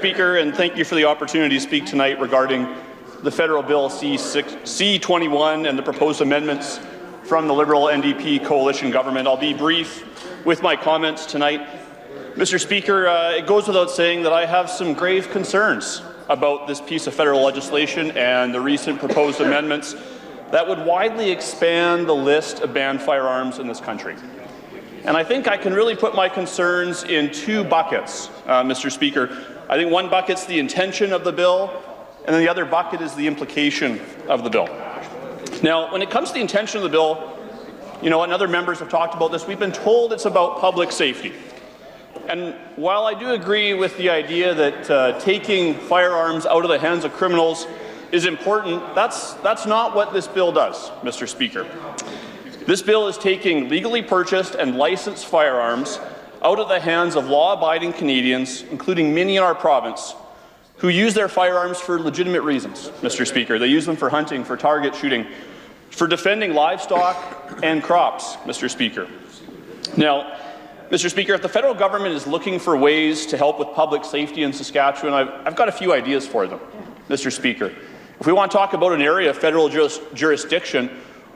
Speaker, and thank you for the opportunity to speak tonight regarding the federal bill C-21 and the proposed amendments from the Liberal NDP coalition government. I'll be brief with my comments tonight. Mr. Speaker, it goes without saying that I have some grave concerns about this piece of federal legislation and the recent proposed amendments that would widely expand the list of banned firearms in this country. And I think I can really put my concerns in two buckets, Mr. Speaker. I think one bucket's the intention of the bill, and then the other bucket is the implication of the bill. Now, when it comes to the intention of the bill, and other members have talked about this, we've been told it's about public safety. And while I do agree with the idea that taking firearms out of the hands of criminals is important, that's not what this bill does, Mr. Speaker. This bill is taking legally purchased and licensed firearms out of the hands of law-abiding Canadians, including many in our province, who use their firearms for legitimate reasons, Mr. Speaker. They use them for hunting, for target shooting, for defending livestock and crops, Mr. Speaker. Now, Mr. Speaker, if the federal government is looking for ways to help with public safety in Saskatchewan, I've got a few ideas for them, Mr. Speaker. If we want to talk about an area of federal jurisdiction,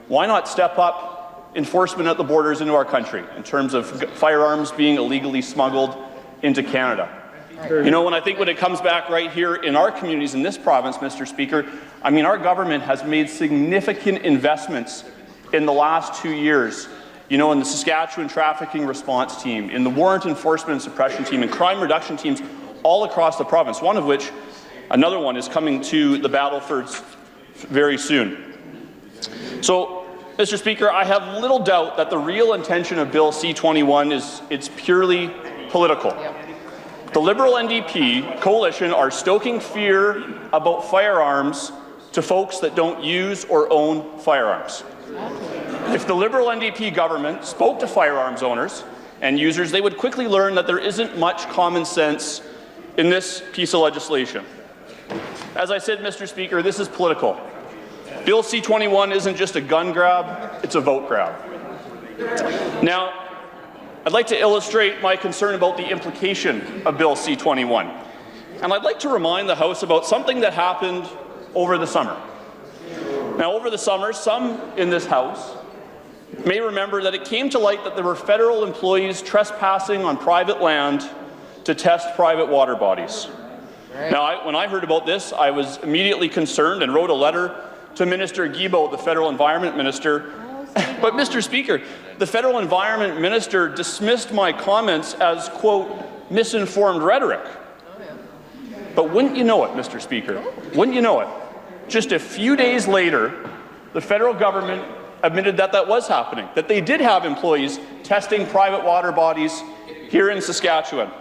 why not step up enforcement at the borders into our country in terms of firearms being illegally smuggled into Canada? When it comes back right here in our communities in this province, Mr. Speaker, our government has made significant investments in the last 2 years, in the Saskatchewan Trafficking Response Team, in the Warrant Enforcement and Suppression Team, and crime reduction teams all across the province, one of which, another one, is coming to the Battlefords very soon. So, Mr. Speaker, I have little doubt that the real intention of Bill C-21 it's purely political. The Liberal NDP coalition are stoking fear about firearms to folks that don't use or own firearms. If the Liberal NDP government spoke to firearms owners and users, they would quickly learn that there isn't much common sense in this piece of legislation. As I said, Mr. Speaker, this is political. Bill C-21 isn't just a gun grab, it's a vote grab. Now, I'd like to illustrate my concern about the implication of Bill C-21. And I'd like to remind the House about something that happened over the summer. Now, over the summer, some in this House may remember that it came to light that there were federal employees trespassing on private land to test private water bodies. Now, when I heard about this, I was immediately concerned and wrote a letter to Minister Guilbeault, the Federal Environment Minister. But, Mr. Speaker, the Federal Environment Minister dismissed my comments as, quote, misinformed rhetoric. But wouldn't you know it, Mr. Speaker, wouldn't you know it, just a few days later, the federal government admitted that that was happening, that they did have employees testing private water bodies here in Saskatchewan.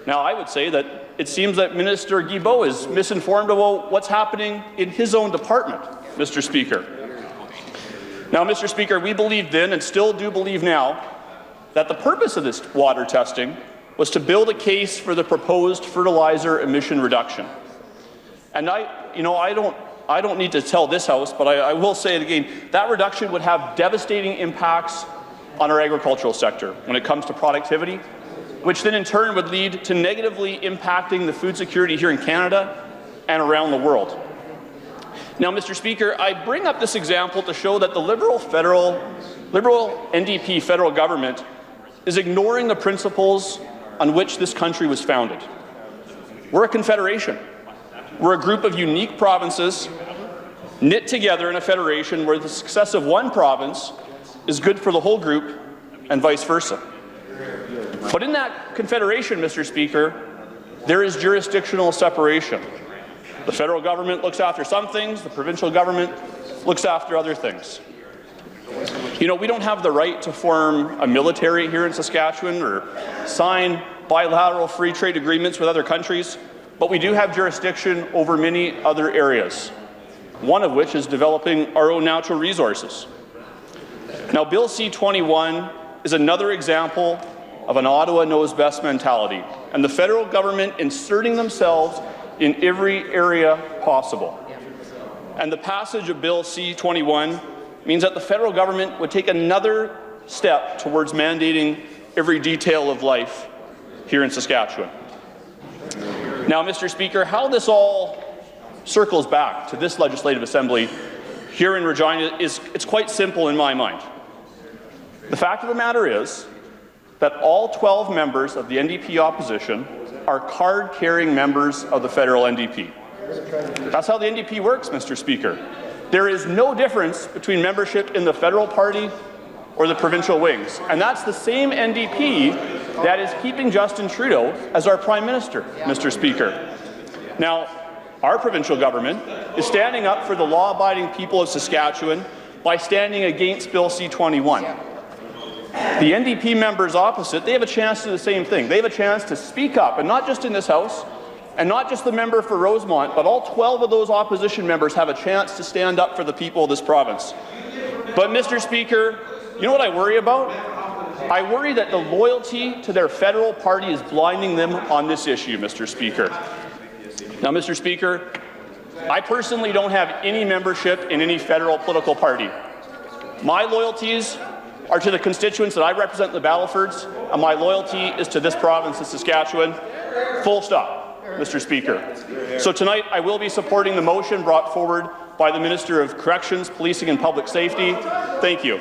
Now, I would say that it seems that Minister Guilbeault is misinformed about what's happening in his own department, Mr. Speaker. Now, Mr. Speaker, we believed then and still do believe now that the purpose of this water testing was to build a case for the proposed fertilizer emission reduction. And I don't need to tell this House, but I will say it again, that reduction would have devastating impacts on our agricultural sector when it comes to productivity, which then in turn would lead to negatively impacting the food security here in Canada and around the world. Now, Mr. Speaker, I bring up this example to show that the Liberal NDP federal government is ignoring the principles on which this country was founded. We're a confederation. We're a group of unique provinces knit together in a federation where the success of one province is good for the whole group and vice versa. But in that confederation, Mr. Speaker, there is jurisdictional separation. The federal government looks after some things, the provincial government looks after other things. We don't have the right to form a military here in Saskatchewan or sign bilateral free trade agreements with other countries, but we do have jurisdiction over many other areas, one of which is developing our own natural resources. Now, Bill C-21 is another example of an Ottawa knows best mentality, and the federal government inserting themselves in every area possible. And the passage of Bill C-21 means that the federal government would take another step towards mandating every detail of life here in Saskatchewan. Now, Mr. Speaker, how this all circles back to this Legislative Assembly here in Regina it's quite simple in my mind. The fact of the matter is that all 12 members of the NDP opposition are card-carrying members of the federal NDP. That's how the NDP works, Mr. Speaker. There is no difference between membership in the federal party or the provincial wings. And that's the same NDP that is keeping Justin Trudeau as our Prime Minister, Mr. Speaker. Now, our provincial government is standing up for the law-abiding people of Saskatchewan by standing against Bill C-21. The NDP members opposite, they have a chance to do the same thing. They have a chance to speak up, and not just in this House, and not just the member for Rosemont, but all 12 of those opposition members have a chance to stand up for the people of this province. But, Mr. Speaker, you know what I worry about? I worry that the loyalty to their federal party is blinding them on this issue, Mr. Speaker. Now, Mr. Speaker, I personally don't have any membership in any federal political party. My loyalties are to the constituents that I represent in the Battlefords, and my loyalty is to this province of Saskatchewan. Full stop, Mr. Speaker. So tonight I will be supporting the motion brought forward by the Minister of Corrections, Policing and Public Safety. Thank you.